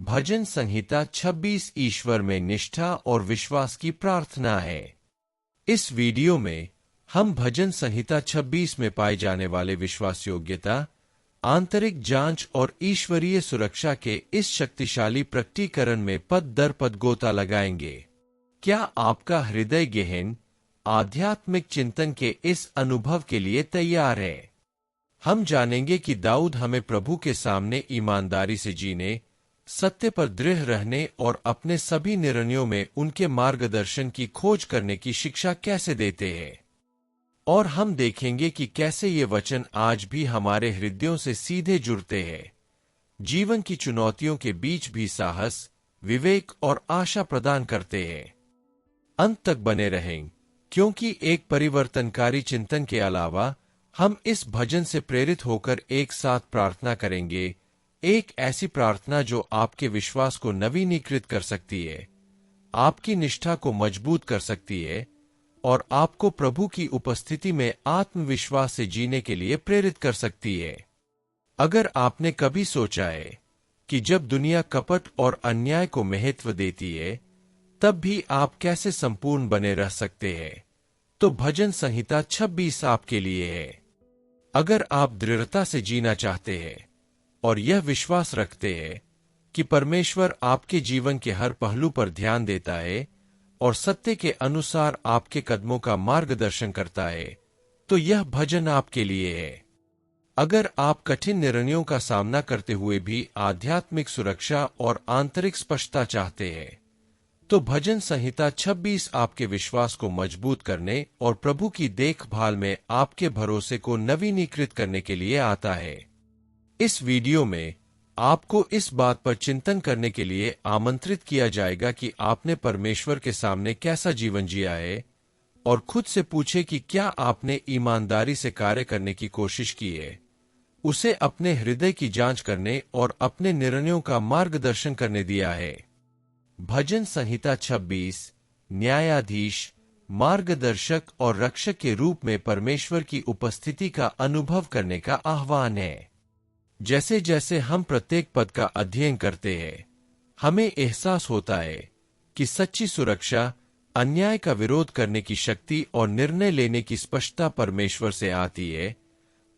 भजन संहिता 26 ईश्वर में निष्ठा और विश्वास की प्रार्थना है। इस वीडियो में हम भजन संहिता 26 में पाए जाने वाले विश्वास योग्यता, आंतरिक जांच और ईश्वरीय सुरक्षा के इस शक्तिशाली प्रकटीकरण में पद दर पद गोता लगाएंगे। क्या आपका हृदय गहन आध्यात्मिक चिंतन के इस अनुभव के लिए तैयार है? हम जानेंगे कि दाऊद हमें प्रभु के सामने ईमानदारी से जीने, सत्य पर दृढ़ रहने और अपने सभी निर्णयों में उनके मार्गदर्शन की खोज करने की शिक्षा कैसे देते हैं। और हम देखेंगे कि कैसे ये वचन आज भी हमारे हृदयों से सीधे जुड़ते हैं, जीवन की चुनौतियों के बीच भी साहस, विवेक और आशा प्रदान करते हैं। अंत तक बने रहें, क्योंकि एक परिवर्तनकारी चिंतन के अलावा हम इस भजन से प्रेरित होकर एक साथ प्रार्थना करेंगे, एक ऐसी प्रार्थना जो आपके विश्वास को नवीनीकृत कर सकती है, आपकी निष्ठा को मजबूत कर सकती है और आपको प्रभु की उपस्थिति में आत्मविश्वास से जीने के लिए प्रेरित कर सकती है। अगर आपने कभी सोचा है कि जब दुनिया कपट और अन्याय को महत्व देती है, तब भी आप कैसे संपूर्ण बने रह सकते हैं, तो भजन संहिता 26 आपके लिए है। अगर आप दृढ़ता से जीना चाहते हैं और यह विश्वास रखते हैं कि परमेश्वर आपके जीवन के हर पहलू पर ध्यान देता है और सत्य के अनुसार आपके कदमों का मार्गदर्शन करता है, तो यह भजन आपके लिए है। अगर आप कठिन निर्णयों का सामना करते हुए भी आध्यात्मिक सुरक्षा और आंतरिक स्पष्टता चाहते हैं, तो भजन संहिता 26 आपके विश्वास को मजबूत करने और प्रभु की देखभाल में आपके भरोसे को नवीनीकृत करने के लिए आता है। इस वीडियो में आपको इस बात पर चिंतन करने के लिए आमंत्रित किया जाएगा कि आपने परमेश्वर के सामने कैसा जीवन जिया है, और खुद से पूछे कि क्या आपने ईमानदारी से कार्य करने की कोशिश की है, उसे अपने हृदय की जांच करने और अपने निर्णयों का मार्गदर्शन करने दिया है। भजन संहिता 26 न्यायाधीश, मार्गदर्शक और रक्षक के रूप में परमेश्वर की उपस्थिति का अनुभव करने का आह्वान है। जैसे जैसे हम प्रत्येक पद का अध्ययन करते हैं, हमें एहसास होता है कि सच्ची सुरक्षा, अन्याय का विरोध करने की शक्ति और निर्णय लेने की स्पष्टता परमेश्वर से आती है,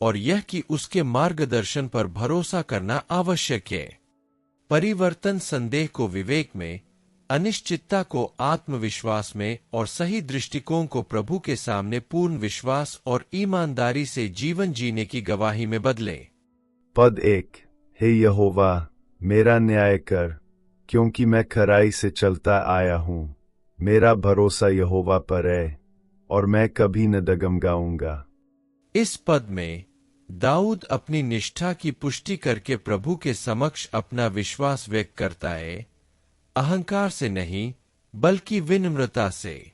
और यह कि उसके मार्गदर्शन पर भरोसा करना आवश्यक है। परिवर्तन संदेह को विवेक में, अनिश्चितता को आत्मविश्वास में और सही दृष्टिकोण को प्रभु के सामने पूर्ण विश्वास और ईमानदारी से जीवन जीने की गवाही में बदले। पद 1। हे यहोवा, मेरा न्याय कर, क्योंकि मैं खराई से चलता आया हूँ। मेरा भरोसा यहोवा पर है और मैं कभी न डगमगाऊंगा। इस पद में दाऊद अपनी निष्ठा की पुष्टि करके प्रभु के समक्ष अपना विश्वास व्यक्त करता है, अहंकार से नहीं बल्कि विनम्रता से।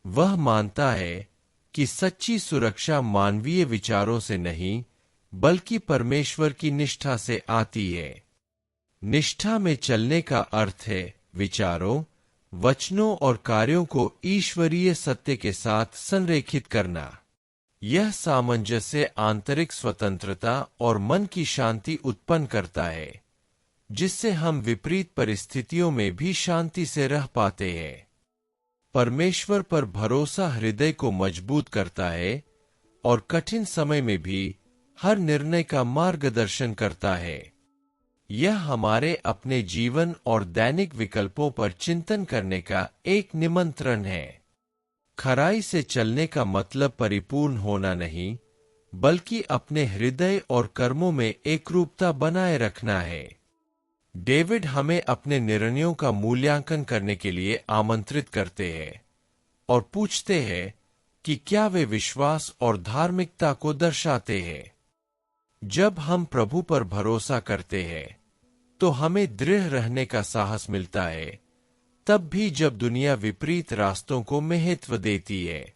वह मानता है कि सच्ची सुरक्षा मानवीय विचारों से नहीं बल्कि परमेश्वर की निष्ठा से आती है। निष्ठा में चलने का अर्थ है विचारों, वचनों और कार्यों को ईश्वरीय सत्य के साथ संरेखित करना। यह सामंजस्य आंतरिक स्वतंत्रता और मन की शांति उत्पन्न करता है, जिससे हम विपरीत परिस्थितियों में भी शांति से रह पाते हैं। परमेश्वर पर भरोसा हृदय को मजबूत करता है और कठिन समय में भी हर निर्णय का मार्गदर्शन करता है। यह हमारे अपने जीवन और दैनिक विकल्पों पर चिंतन करने का एक निमंत्रण है। खराई से चलने का मतलब परिपूर्ण होना नहीं, बल्कि अपने हृदय और कर्मों में एकरूपता बनाए रखना है। डेविड हमें अपने निर्णयों का मूल्यांकन करने के लिए आमंत्रित करते हैं और पूछते हैं कि क्या वे विश्वास और धार्मिकता को दर्शाते हैं। जब हम प्रभु पर भरोसा करते हैं, तो हमें दृढ़ रहने का साहस मिलता है, तब भी जब दुनिया विपरीत रास्तों को महत्व देती है।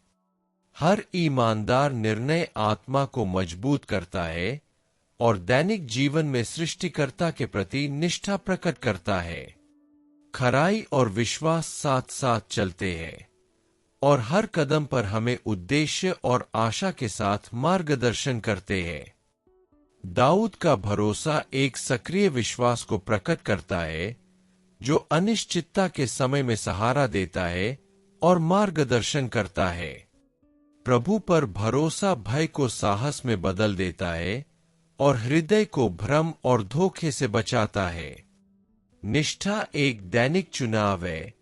हर ईमानदार निर्णय आत्मा को मजबूत करता है और दैनिक जीवन में सृष्टिकर्ता के प्रति निष्ठा प्रकट करता है। खराई और विश्वास साथ साथ चलते हैं और हर कदम पर हमें उद्देश्य और आशा के साथ मार्गदर्शन करते हैं। दाऊद का भरोसा एक सक्रिय विश्वास को प्रकट करता है जो अनिश्चितता के समय में सहारा देता है और मार्गदर्शन करता है। प्रभु पर भरोसा भय को साहस में बदल देता है और हृदय को भ्रम और धोखे से बचाता है। निष्ठा एक दैनिक चुनाव है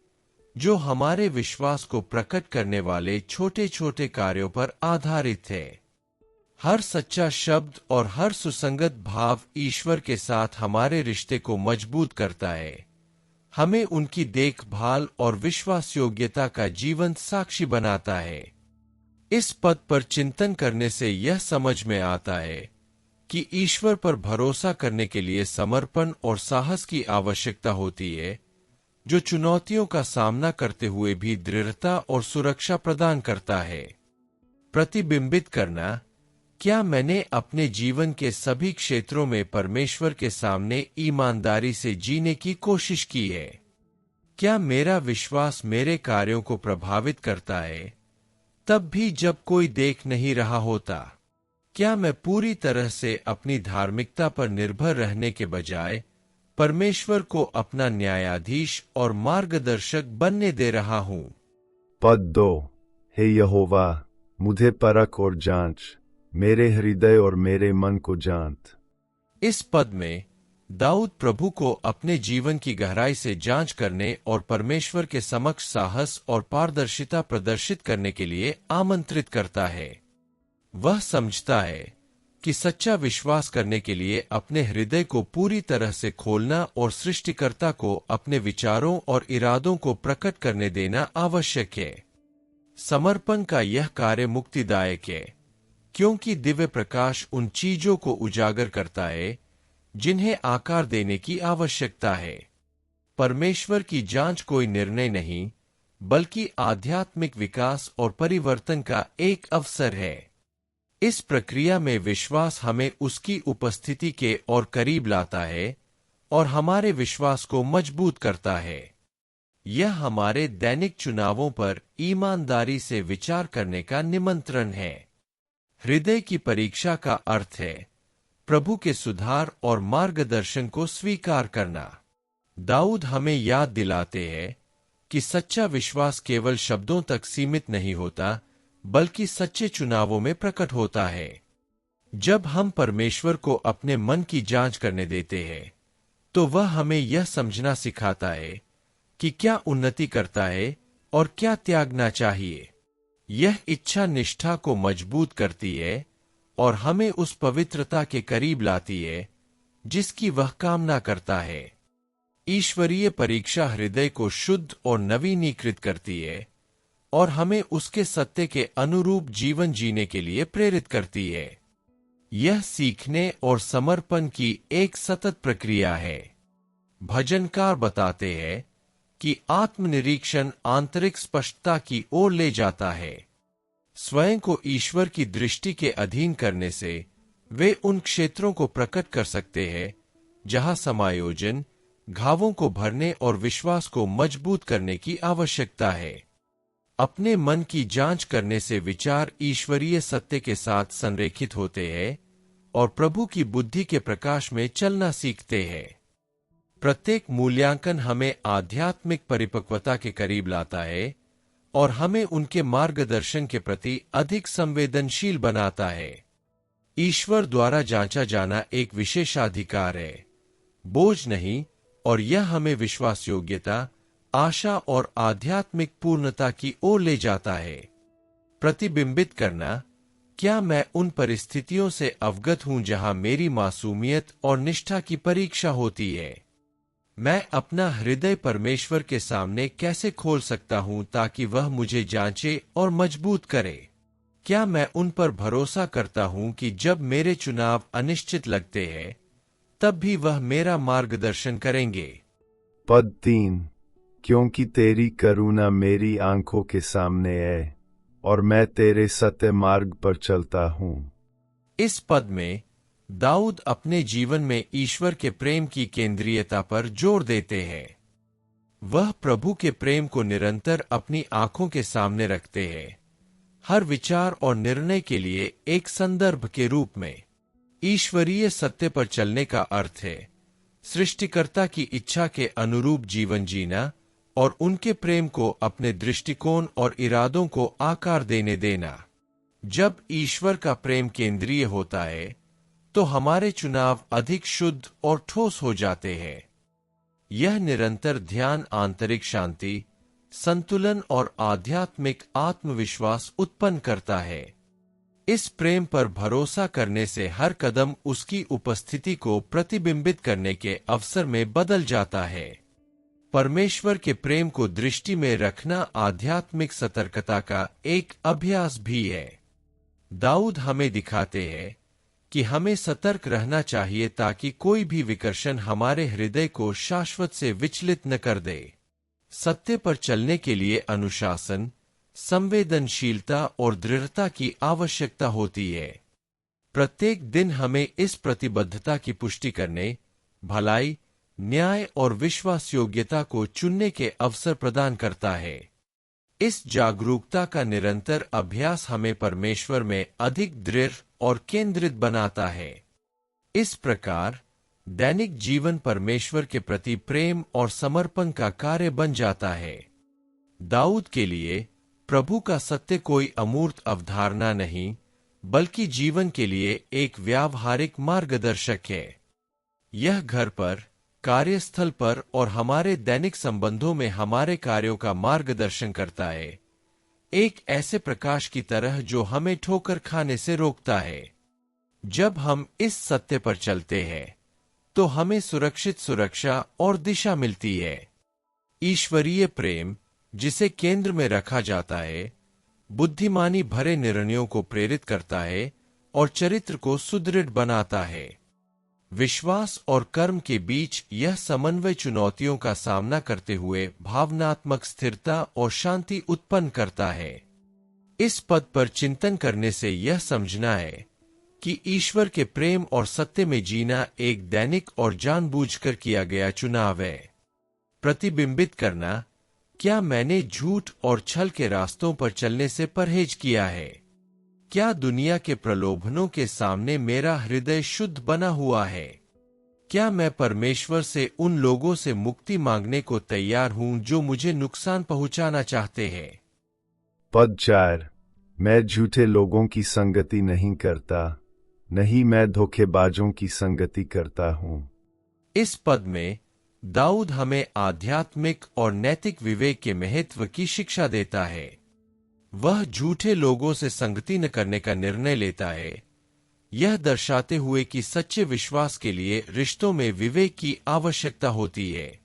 जो हमारे विश्वास को प्रकट करने वाले छोटे छोटे कार्यों पर आधारित है। हर सच्चा शब्द और हर सुसंगत भाव ईश्वर के साथ हमारे रिश्ते को मजबूत करता है, हमें उनकी देखभाल और विश्वास योग्यता का जीवंत साक्षी बनाता है। इस पद पर चिंतन करने से यह समझ में आता है कि ईश्वर पर भरोसा करने के लिए समर्पण और साहस की आवश्यकता होती है, जो चुनौतियों का सामना करते हुए भी दृढ़ता और सुरक्षा प्रदान करता है। प्रतिबिंबित करना, क्या मैंने अपने जीवन के सभी क्षेत्रों में परमेश्वर के सामने ईमानदारी से जीने की कोशिश की है? क्या मेरा विश्वास मेरे कार्यों को प्रभावित करता है, तब भी जब कोई देख नहीं रहा होता? क्या मैं पूरी तरह से अपनी धार्मिकता पर निर्भर रहने के बजाय परमेश्वर को अपना न्यायाधीश और मार्गदर्शक बनने दे रहा हूं? पद 2। हे यहोवा, मुझे परख और जांच, मेरे हृदय और मेरे मन को जांच। इस पद में दाऊद प्रभु को अपने जीवन की गहराई से जांच करने और परमेश्वर के समक्ष साहस और पारदर्शिता प्रदर्शित करने के लिए आमंत्रित करता है। वह समझता है कि सच्चा विश्वास करने के लिए अपने हृदय को पूरी तरह से खोलना और सृष्टिकर्ता को अपने विचारों और इरादों को प्रकट करने देना आवश्यक है। समर्पण का यह कार्य मुक्तिदायक है, क्योंकि दिव्य प्रकाश उन चीजों को उजागर करता है जिन्हें आकार देने की आवश्यकता है। परमेश्वर की जांच कोई निर्णय नहीं, बल्कि आध्यात्मिक विकास और परिवर्तन का एक अवसर है। इस प्रक्रिया में विश्वास हमें उसकी उपस्थिति के और करीब लाता है और हमारे विश्वास को मजबूत करता है। यह हमारे दैनिक चुनावों पर ईमानदारी से विचार करने का निमंत्रण है। हृदय की परीक्षा का अर्थ है प्रभु के सुधार और मार्गदर्शन को स्वीकार करना। दाऊद हमें याद दिलाते हैं कि सच्चा विश्वास केवल शब्दों तक सीमित नहीं होता, बल्कि सच्चे चुनावों में प्रकट होता है। जब हम परमेश्वर को अपने मन की जांच करने देते हैं, तो वह हमें यह समझना सिखाता है कि क्या उन्नति करता है और क्या त्यागना चाहिए। यह इच्छा निष्ठा को मजबूत करती है और हमें उस पवित्रता के करीब लाती है जिसकी वह कामना करता है। ईश्वरीय परीक्षा हृदय को शुद्ध और नवीनीकृत करती है और हमें उसके सत्य के अनुरूप जीवन जीने के लिए प्रेरित करती है। यह सीखने और समर्पण की एक सतत प्रक्रिया है। भजनकार बताते हैं कि आत्मनिरीक्षण आंतरिक स्पष्टता की ओर ले जाता है। स्वयं को ईश्वर की दृष्टि के अधीन करने से वे उन क्षेत्रों को प्रकट कर सकते हैं जहां समायोजन, घावों को भरने और विश्वास को मजबूत करने की आवश्यकता है। अपने मन की जांच करने से विचार ईश्वरीय सत्य के साथ संरेखित होते हैं और प्रभु की बुद्धि के प्रकाश में चलना सीखते हैं। प्रत्येक मूल्यांकन हमें आध्यात्मिक परिपक्वता के करीब लाता है और हमें उनके मार्गदर्शन के प्रति अधिक संवेदनशील बनाता है। ईश्वर द्वारा जांचा जाना एक विशेषाधिकार है, बोझ नहीं, और यह हमें विश्वास योग्यता, आशा और आध्यात्मिक पूर्णता की ओर ले जाता है। प्रतिबिंबित करना, क्या मैं उन परिस्थितियों से अवगत हूं जहां मेरी मासूमियत और निष्ठा की परीक्षा होती है? मैं अपना हृदय परमेश्वर के सामने कैसे खोल सकता हूं ताकि वह मुझे जांचे और मजबूत करे? क्या मैं उन पर भरोसा करता हूं कि जब मेरे चुनाव अनिश्चित लगते हैं, तब भी वह मेरा मार्गदर्शन करेंगे? पद 3। क्योंकि तेरी करुणा मेरी आंखों के सामने है और मैं तेरे सत्य मार्ग पर चलता हूं। इस पद में दाऊद अपने जीवन में ईश्वर के प्रेम की केंद्रीयता पर जोर देते हैं। वह प्रभु के प्रेम को निरंतर अपनी आंखों के सामने रखते हैं, हर विचार और निर्णय के लिए एक संदर्भ के रूप में। ईश्वरीय सत्य पर चलने का अर्थ है सृष्टिकर्ता की इच्छा के अनुरूप जीवन जीना और उनके प्रेम को अपने दृष्टिकोण और इरादों को आकार देने देना। जब ईश्वर का प्रेम केंद्रीय होता है तो हमारे चुनाव अधिक शुद्ध और ठोस हो जाते हैं। यह निरंतर ध्यान आंतरिक शांति, संतुलन और आध्यात्मिक आत्मविश्वास उत्पन्न करता है। इस प्रेम पर भरोसा करने से हर कदम उसकी उपस्थिति को प्रतिबिंबित करने के अवसर में बदल जाता है। परमेश्वर के प्रेम को दृष्टि में रखना आध्यात्मिक सतर्कता का एक अभ्यास भी है। दाऊद हमें दिखाते हैं कि हमें सतर्क रहना चाहिए ताकि कोई भी विकर्षण हमारे हृदय को शाश्वत से विचलित न कर दे। सत्य पर चलने के लिए अनुशासन, संवेदनशीलता और दृढ़ता की आवश्यकता होती है। प्रत्येक दिन हमें इस प्रतिबद्धता की पुष्टि करने, भलाई, न्याय और विश्वास योग्यता को चुनने के अवसर प्रदान करता है। इस जागरूकता का निरंतर अभ्यास हमें परमेश्वर में अधिक दृढ़ और केंद्रित बनाता है। इस प्रकार दैनिक जीवन परमेश्वर के प्रति प्रेम और समर्पण का कार्य बन जाता है। दाऊद के लिए प्रभु का सत्य कोई अमूर्त अवधारणा नहीं, बल्कि जीवन के लिए एक व्यावहारिक मार्गदर्शक है। यह घर पर, कार्यस्थल पर और हमारे दैनिक संबंधों में हमारे कार्यों का मार्गदर्शन करता है, एक ऐसे प्रकाश की तरह जो हमें ठोकर खाने से रोकता है। जब हम इस सत्य पर चलते हैं तो हमें सुरक्षित सुरक्षा और दिशा मिलती है। ईश्वरीय प्रेम, जिसे केंद्र में रखा जाता है, बुद्धिमानी भरे निर्णयों को प्रेरित करता है और चरित्र को सुदृढ़ बनाता है। विश्वास और कर्म के बीच यह समन्वय चुनौतियों का सामना करते हुए भावनात्मक स्थिरता और शांति उत्पन्न करता है। इस पद पर चिंतन करने से यह समझना है कि ईश्वर के प्रेम और सत्य में जीना एक दैनिक और जानबूझकर किया गया चुनाव है। प्रतिबिंबित करना, क्या मैंने झूठ और छल के रास्तों पर चलने से परहेज किया है? क्या दुनिया के प्रलोभनों के सामने मेरा हृदय शुद्ध बना हुआ है? क्या मैं परमेश्वर से उन लोगों से मुक्ति मांगने को तैयार हूं जो मुझे नुकसान पहुंचाना चाहते हैं? पद 4। मैं झूठे लोगों की संगति नहीं करता, नहीं मैं धोखेबाजों की संगति करता हूं। इस पद में दाऊद हमें आध्यात्मिक और नैतिक विवेक के महत्व की शिक्षा देता है। वह झूठे लोगों से संगति न करने का निर्णय लेता है, यह दर्शाते हुए कि सच्चे विश्वास के लिए रिश्तों में विवेक की आवश्यकता होती है।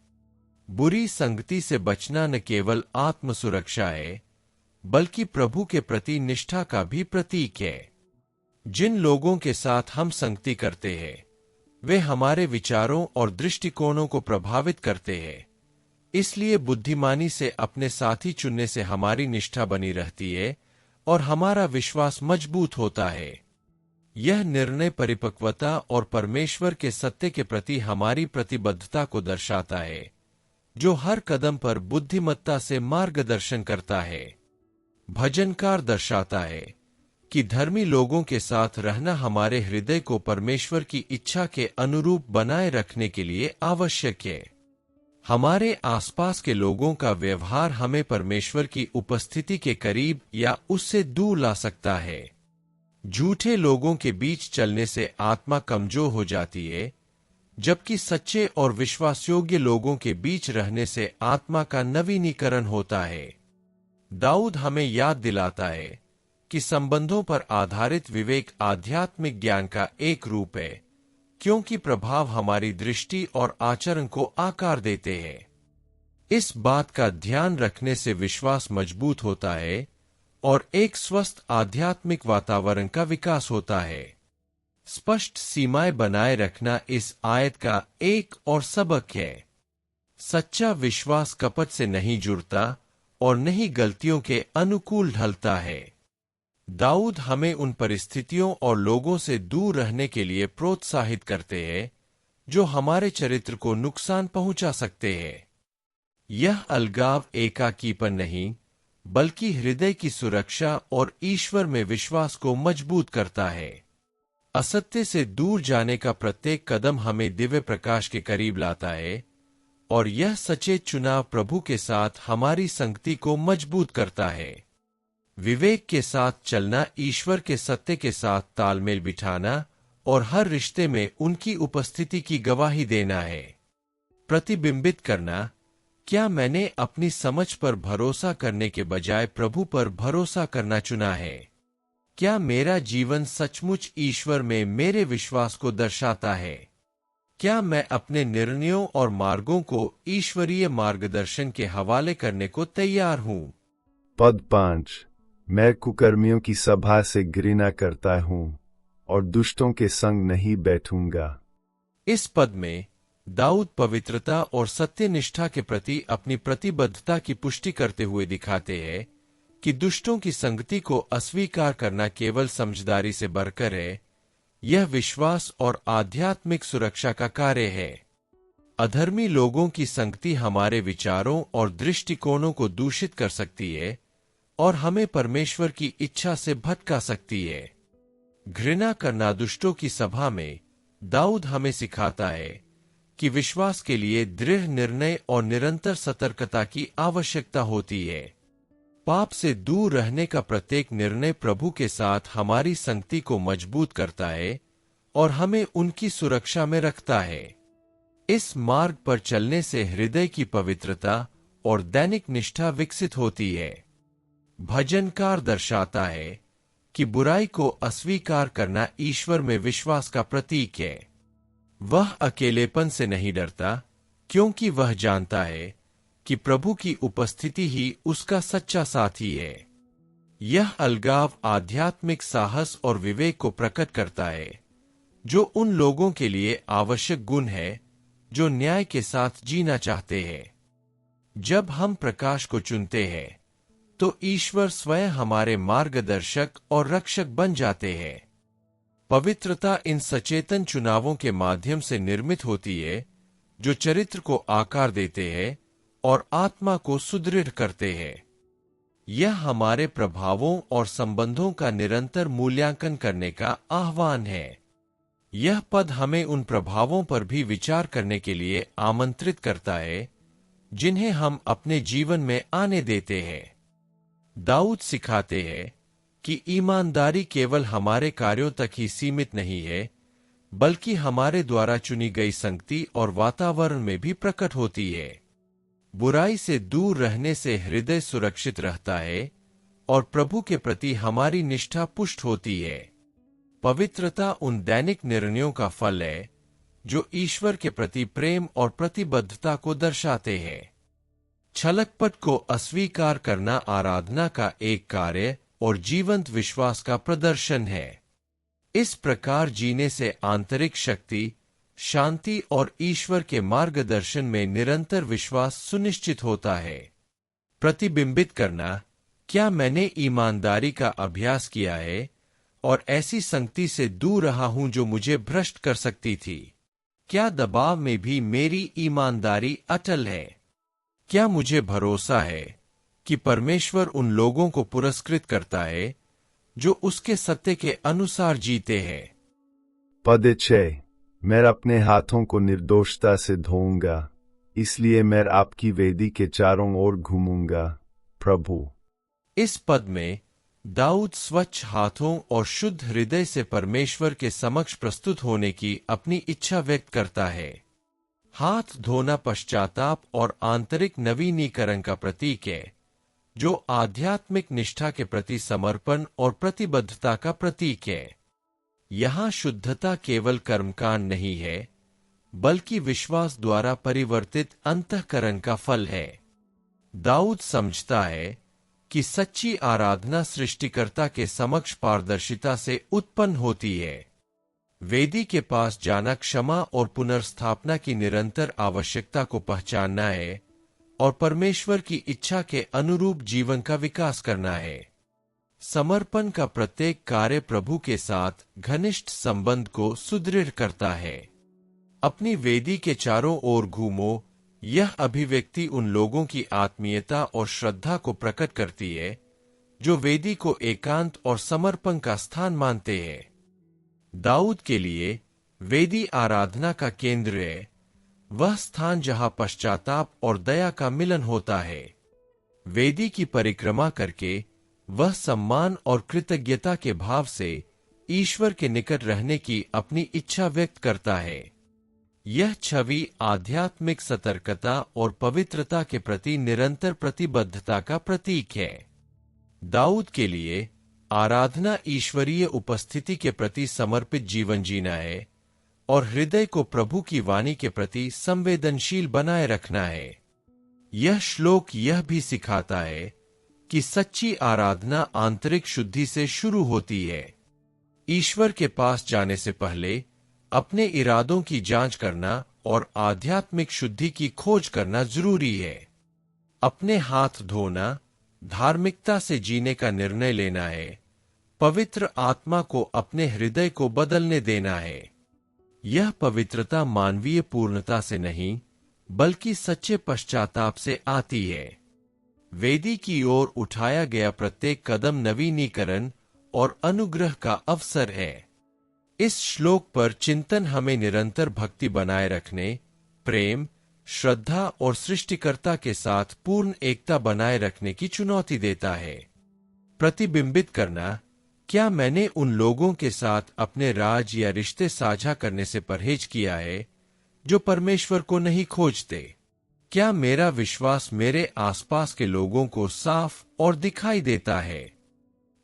बुरी संगति से बचना न केवल आत्म सुरक्षा है, बल्कि प्रभु के प्रति निष्ठा का भी प्रतीक है। जिन लोगों के साथ हम संगति करते हैं, वे हमारे विचारों और दृष्टिकोणों को प्रभावित करते हैं। इसलिए बुद्धिमानी से अपने साथी चुनने से हमारी निष्ठा बनी रहती है और हमारा विश्वास मजबूत होता है। यह निर्णय परिपक्वता और परमेश्वर के सत्य के प्रति हमारी प्रतिबद्धता को दर्शाता है, जो हर कदम पर बुद्धिमत्ता से मार्गदर्शन करता है। भजनकार दर्शाता है कि धर्मी लोगों के साथ रहना हमारे हृदय को परमेश्वर की इच्छा के अनुरूप बनाए रखने के लिए आवश्यक है। हमारे आसपास के लोगों का व्यवहार हमें परमेश्वर की उपस्थिति के करीब या उससे दूर ला सकता है। झूठे लोगों के बीच चलने से आत्मा कमजोर हो जाती है, जबकि सच्चे और विश्वासयोग्य लोगों के बीच रहने से आत्मा का नवीनीकरण होता है। दाऊद हमें याद दिलाता है कि संबंधों पर आधारित विवेक आध्यात्मिक ज्ञान का एक रूप है, क्योंकि प्रभाव हमारी दृष्टि और आचरण को आकार देते हैं। इस बात का ध्यान रखने से विश्वास मजबूत होता है और एक स्वस्थ आध्यात्मिक वातावरण का विकास होता है। स्पष्ट सीमाएं बनाए रखना इस आयत का एक और सबक है। सच्चा विश्वास कपट से नहीं जुड़ता और नहीं गलतियों के अनुकूल ढलता है। दाऊद हमें उन परिस्थितियों और लोगों से दूर रहने के लिए प्रोत्साहित करते हैं जो हमारे चरित्र को नुकसान पहुंचा सकते हैं। यह अलगाव एकाकीपन नहीं, बल्कि हृदय की सुरक्षा और ईश्वर में विश्वास को मजबूत करता है। असत्य से दूर जाने का प्रत्येक कदम हमें दिव्य प्रकाश के करीब लाता है, और यह सचेत चुनाव प्रभु के साथ हमारी संगति को मजबूत करता है। विवेक के साथ चलना, ईश्वर के सत्य के साथ तालमेल बिठाना और हर रिश्ते में उनकी उपस्थिति की गवाही देना है। प्रतिबिंबित करना, क्या मैंने अपनी समझ पर भरोसा करने के बजाय प्रभु पर भरोसा करना चुना है? क्या मेरा जीवन सचमुच ईश्वर में मेरे विश्वास को दर्शाता है? क्या मैं अपने निर्णयों और मार्गों को ईश्वरीय मार्गदर्शन के हवाले करने को तैयार हूं? पद 5। मैं कुकर्मियों की सभा से घृणा करता हूं और दुष्टों के संग नहीं बैठूंगा। इस पद में दाऊद पवित्रता और सत्यनिष्ठा के प्रति अपनी प्रतिबद्धता की पुष्टि करते हुए दिखाते हैं कि दुष्टों की संगति को अस्वीकार करना केवल समझदारी से बढ़कर है, यह विश्वास और आध्यात्मिक सुरक्षा का कार्य है। अधर्मी लोगों की संगति हमारे विचारों और दृष्टिकोणों को दूषित कर सकती है और हमें परमेश्वर की इच्छा से भटका सकती है। घृणा करना, दुष्टों की सभा में दाऊद हमें सिखाता है कि विश्वास के लिए दृढ़ निर्णय और निरंतर सतर्कता की आवश्यकता होती है। पाप से दूर रहने का प्रत्येक निर्णय प्रभु के साथ हमारी संगति को मजबूत करता है और हमें उनकी सुरक्षा में रखता है। इस मार्ग पर चलने से हृदय की पवित्रता और दैनिक निष्ठा विकसित होती है। भजनकार दर्शाता है कि बुराई को अस्वीकार करना ईश्वर में विश्वास का प्रतीक है। वह अकेलेपन से नहीं डरता, क्योंकि वह जानता है कि प्रभु की उपस्थिति ही उसका सच्चा साथी है। यह अलगाव आध्यात्मिक साहस और विवेक को प्रकट करता है, जो उन लोगों के लिए आवश्यक गुण है जो न्याय के साथ जीना चाहते हैं। जब हम प्रकाश को चुनते हैं, तो ईश्वर स्वयं हमारे मार्गदर्शक और रक्षक बन जाते हैं। पवित्रता इन सचेतन चुनावों के माध्यम से निर्मित होती है, जो चरित्र को आकार देते हैं और आत्मा को सुदृढ़ करते हैं। यह हमारे प्रभावों और संबंधों का निरंतर मूल्यांकन करने का आह्वान है। यह पद हमें उन प्रभावों पर भी विचार करने के लिए आमंत्रित करता है, जिन्हें हम अपने जीवन में आने देते हैं। दाऊद सिखाते हैं कि ईमानदारी केवल हमारे कार्यों तक ही सीमित नहीं है, बल्कि हमारे द्वारा चुनी गई संगति और वातावरण में भी प्रकट होती है। बुराई से दूर रहने से हृदय सुरक्षित रहता है और प्रभु के प्रति हमारी निष्ठा पुष्ट होती है। पवित्रता उन दैनिक निर्णयों का फल है जो ईश्वर के प्रति प्रेम और प्रतिबद्धता को दर्शाते हैं। छलकपट को अस्वीकार करना आराधना का एक कार्य और जीवंत विश्वास का प्रदर्शन है। इस प्रकार जीने से आंतरिक शक्ति, शांति और ईश्वर के मार्गदर्शन में निरंतर विश्वास सुनिश्चित होता है। प्रतिबिंबित करना, क्या मैंने ईमानदारी का अभ्यास किया है और ऐसी संगति से दूर रहा हूं जो मुझे भ्रष्ट कर सकती थी? क्या दबाव में भी मेरी ईमानदारी अटल है? क्या मुझे भरोसा है कि परमेश्वर उन लोगों को पुरस्कृत करता है जो उसके सत्य के अनुसार जीते हैं? पद 6। मैं अपने हाथों को निर्दोषता से धोऊंगा, इसलिए मैं आपकी वेदी के चारों ओर घूमूंगा, प्रभु। इस पद में दाऊद स्वच्छ हाथों और शुद्ध हृदय से परमेश्वर के समक्ष प्रस्तुत होने की अपनी इच्छा व्यक्त करता है। हाथ धोना पश्चाताप और आंतरिक नवीनीकरण का प्रतीक है, जो आध्यात्मिक निष्ठा के प्रति समर्पण और प्रतिबद्धता का प्रतीक है। यहाँ शुद्धता केवल कर्मकांड नहीं है, बल्कि विश्वास द्वारा परिवर्तित अंतःकरण का फल है। दाऊद समझता है कि सच्ची आराधना सृष्टिकर्ता के समक्ष पारदर्शिता से उत्पन्न होती है। वेदी के पास जाना क्षमा और पुनर्स्थापना की निरंतर आवश्यकता को पहचानना है और परमेश्वर की इच्छा के अनुरूप जीवन का विकास करना है। समर्पण का प्रत्येक कार्य प्रभु के साथ घनिष्ठ संबंध को सुदृढ़ करता है। अपनी वेदी के चारों ओर घूमो, यह अभिव्यक्ति उन लोगों की आत्मीयता और श्रद्धा को प्रकट करती है जो वेदी को एकांत और समर्पण का स्थान मानते हैं। दाऊद के लिए वेदी आराधना का केंद्र है, वह स्थान जहां पश्चाताप और दया का मिलन होता है। वेदी की परिक्रमा करके वह सम्मान और कृतज्ञता के भाव से ईश्वर के निकट रहने की अपनी इच्छा व्यक्त करता है। यह छवि आध्यात्मिक सतर्कता और पवित्रता के प्रति निरंतर प्रतिबद्धता का प्रतीक है। दाऊद के लिए आराधना ईश्वरीय उपस्थिति के प्रति समर्पित जीवन जीना है और हृदय को प्रभु की वाणी के प्रति संवेदनशील बनाए रखना है। यह श्लोक यह भी सिखाता है कि सच्ची आराधना आंतरिक शुद्धि से शुरू होती है। ईश्वर के पास जाने से पहले अपने इरादों की जांच करना और आध्यात्मिक शुद्धि की खोज करना जरूरी है। अपने हाथ धोना, धार्मिकता से जीने का निर्णय लेना है, पवित्र आत्मा को अपने हृदय को बदलने देना है। यह पवित्रता मानवीय पूर्णता से नहीं बल्कि सच्चे पश्चाताप से आती है। वेदी की ओर उठाया गया प्रत्येक कदम नवीनीकरण और अनुग्रह का अवसर है। इस श्लोक पर चिंतन हमें निरंतर भक्ति बनाए रखने, प्रेम, श्रद्धा और सृष्टिकर्ता के साथ पूर्ण एकता बनाए रखने की चुनौती देता है। प्रतिबिंबित करना, क्या मैंने उन लोगों के साथ अपने राज या रिश्ते साझा करने से परहेज किया है जो परमेश्वर को नहीं खोजते? क्या मेरा विश्वास मेरे आसपास के लोगों को साफ और दिखाई देता है?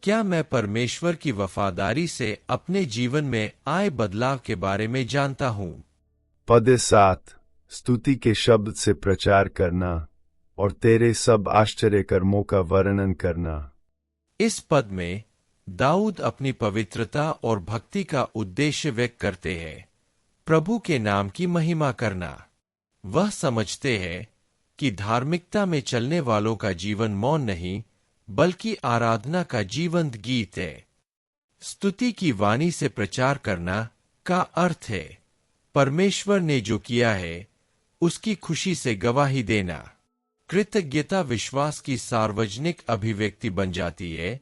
क्या मैं परमेश्वर की वफादारी से अपने जीवन में आए बदलाव के बारे में जानता हूं? पद 7 स्तुति के शब्द से प्रचार करना और तेरे सब आश्चर्य कर्मों का वर्णन करना। इस पद में दाऊद अपनी पवित्रता और भक्ति का उद्देश्य व्यक्त करते हैं, प्रभु के नाम की महिमा करना। वह समझते हैं कि धार्मिकता में चलने वालों का जीवन मौन नहीं बल्कि आराधना का जीवंत गीत है। स्तुति की वाणी से प्रचार करना का अर्थ है परमेश्वर ने जो किया है उसकी खुशी से गवाही देना। कृतज्ञता विश्वास की सार्वजनिक अभिव्यक्ति बन जाती है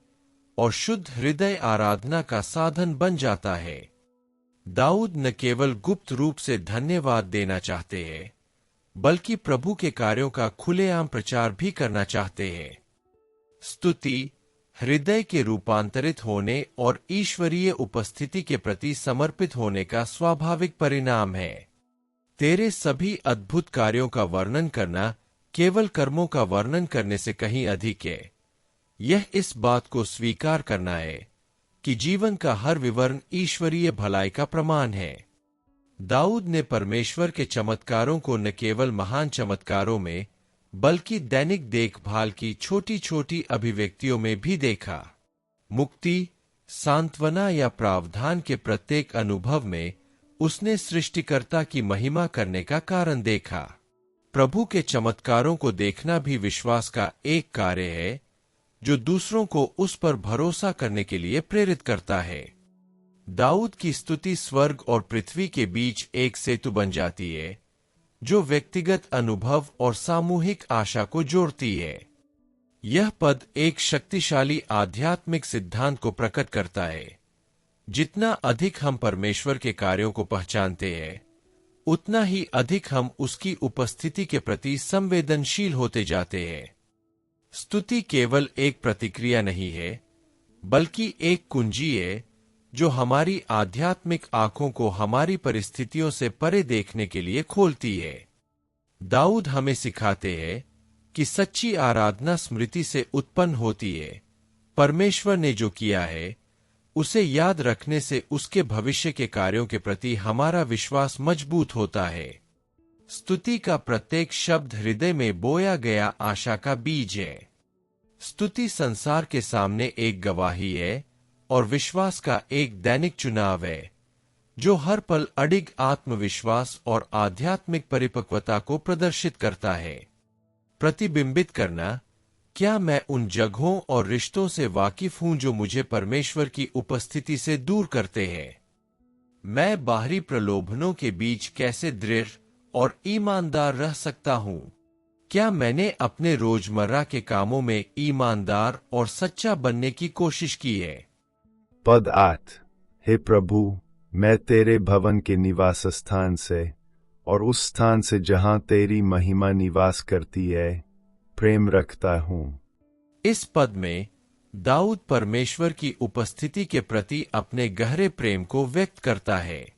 और शुद्ध हृदय आराधना का साधन बन जाता है। दाऊद न केवल गुप्त रूप से धन्यवाद देना चाहते हैं बल्कि प्रभु के कार्यों का खुलेआम प्रचार भी करना चाहते हैं। स्तुति हृदय के रूपांतरित होने और ईश्वरीय उपस्थिति के प्रति समर्पित होने का स्वाभाविक परिणाम है। तेरे सभी अद्भुत कार्यों का वर्णन करना केवल कर्मों का वर्णन करने से कहीं अधिक है। यह इस बात को स्वीकार करना है कि जीवन का हर विवरण ईश्वरीय भलाई का प्रमाण है। दाऊद ने परमेश्वर के चमत्कारों को न केवल महान चमत्कारों में बल्कि दैनिक देखभाल की छोटी छोटी अभिव्यक्तियों में भी देखा। मुक्ति, सांत्वना या प्रावधान के प्रत्येक अनुभव में उसने सृष्टिकर्ता की महिमा करने का कारण देखा। प्रभु के चमत्कारों को देखना भी विश्वास का एक कार्य है जो दूसरों को उस पर भरोसा करने के लिए प्रेरित करता है। दाऊद की स्तुति स्वर्ग और पृथ्वी के बीच एक सेतु बन जाती है जो व्यक्तिगत अनुभव और सामूहिक आशा को जोड़ती है। यह पद एक शक्तिशाली आध्यात्मिक सिद्धांत को प्रकट करता है। जितना अधिक हम परमेश्वर के कार्यों को पहचानते हैं उतना ही अधिक हम उसकी उपस्थिति के प्रति संवेदनशील होते जाते हैं। स्तुति केवल एक प्रतिक्रिया नहीं है बल्कि एक कुंजी है जो हमारी आध्यात्मिक आंखों को हमारी परिस्थितियों से परे देखने के लिए खोलती है। दाऊद हमें सिखाते हैं कि सच्ची आराधना स्मृति से उत्पन्न होती है। परमेश्वर ने जो किया है उसे याद रखने से उसके भविष्य के कार्यों के प्रति हमारा विश्वास मजबूत होता है। स्तुति का प्रत्येक शब्द हृदय में बोया गया आशा का बीज है। स्तुति संसार के सामने एक गवाही है और विश्वास का एक दैनिक चुनाव है जो हर पल अडिग आत्मविश्वास और आध्यात्मिक परिपक्वता को प्रदर्शित करता है। प्रतिबिंबित करना, क्या मैं उन जगहों और रिश्तों से वाकिफ हूं जो मुझे परमेश्वर की उपस्थिति से दूर करते हैं? मैं बाहरी प्रलोभनों के बीच कैसे दृढ़ और ईमानदार रह सकता हूं? क्या मैंने अपने रोजमर्रा के कामों में ईमानदार और सच्चा बनने की कोशिश की है? पद 8 हे प्रभु, मैं तेरे भवन के निवास स्थान से और उस स्थान से जहां तेरी महिमा निवास करती है प्रेम रखता हूं। इस पद में दाऊद परमेश्वर की उपस्थिति के प्रति अपने गहरे प्रेम को व्यक्त करता है।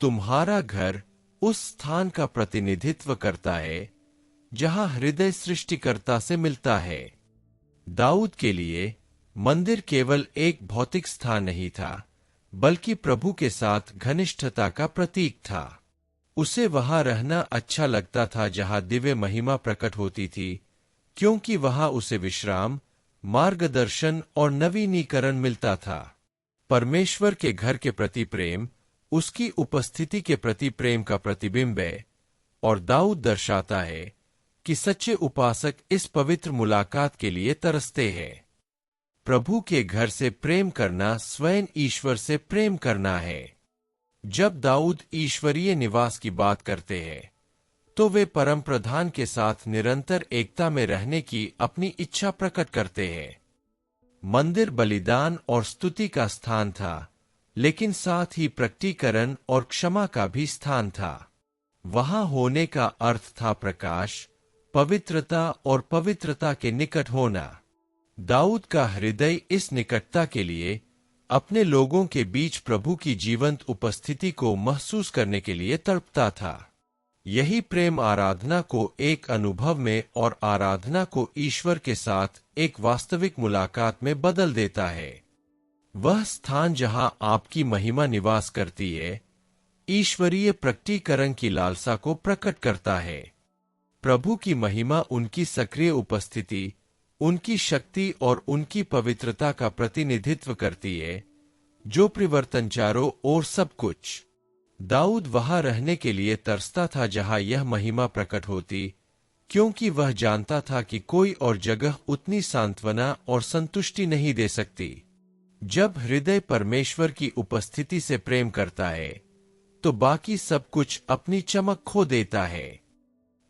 तुम्हारा घर उस स्थान का प्रतिनिधित्व करता है जहां हृदय सृष्टिकर्ता से मिलता है। दाऊद के लिए मंदिर केवल एक भौतिक स्थान नहीं था, बल्कि प्रभु के साथ घनिष्ठता का प्रतीक था। उसे वहां रहना अच्छा लगता था जहां दिव्य महिमा प्रकट होती थी, क्योंकि वहां उसे विश्राम, मार्गदर्शन और नवीनीकरण मिलता था। परमेश्वर के घर के प्रति प्रेम उसकी उपस्थिति के प्रति प्रेम का प्रतिबिंब है, और दाऊद दर्शाता है कि सच्चे उपासक इस पवित्र मुलाकात के लिए तरसते हैं। प्रभु के घर से प्रेम करना स्वयं ईश्वर से प्रेम करना है। जब दाऊद ईश्वरीय निवास की बात करते हैं, तो वे परम प्रधान के साथ निरंतर एकता में रहने की अपनी इच्छा प्रकट करते हैं। मंदिर बलिदान और स्तुति का स्थान था, लेकिन साथ ही प्रकटीकरण और क्षमा का भी स्थान था। वहां होने का अर्थ था प्रकाश, पवित्रता और पवित्रता के निकट होना। दाऊद का हृदय इस निकटता के लिए अपने लोगों के बीच प्रभु की जीवंत उपस्थिति को महसूस करने के लिए तड़पता था। यही प्रेम आराधना को एक अनुभव में और आराधना को ईश्वर के साथ एक वास्तविक मुलाकात में बदल देता है। वह स्थान जहां आपकी महिमा निवास करती है, ईश्वरीय प्रकटीकरण की लालसा को प्रकट करता है। प्रभु की महिमा उनकी सक्रिय उपस्थिति, उनकी शक्ति और उनकी पवित्रता का प्रतिनिधित्व करती है, जो परिवर्तन चारों ओर सब कुछ। दाऊद वहां रहने के लिए तरसता था जहां यह महिमा प्रकट होती, क्योंकि वह जानता था कि कोई और जगह उतनी सांत्वना और संतुष्टि नहीं दे सकती। जब हृदय परमेश्वर की उपस्थिति से प्रेम करता है, तो बाकी सब कुछ अपनी चमक खो देता है।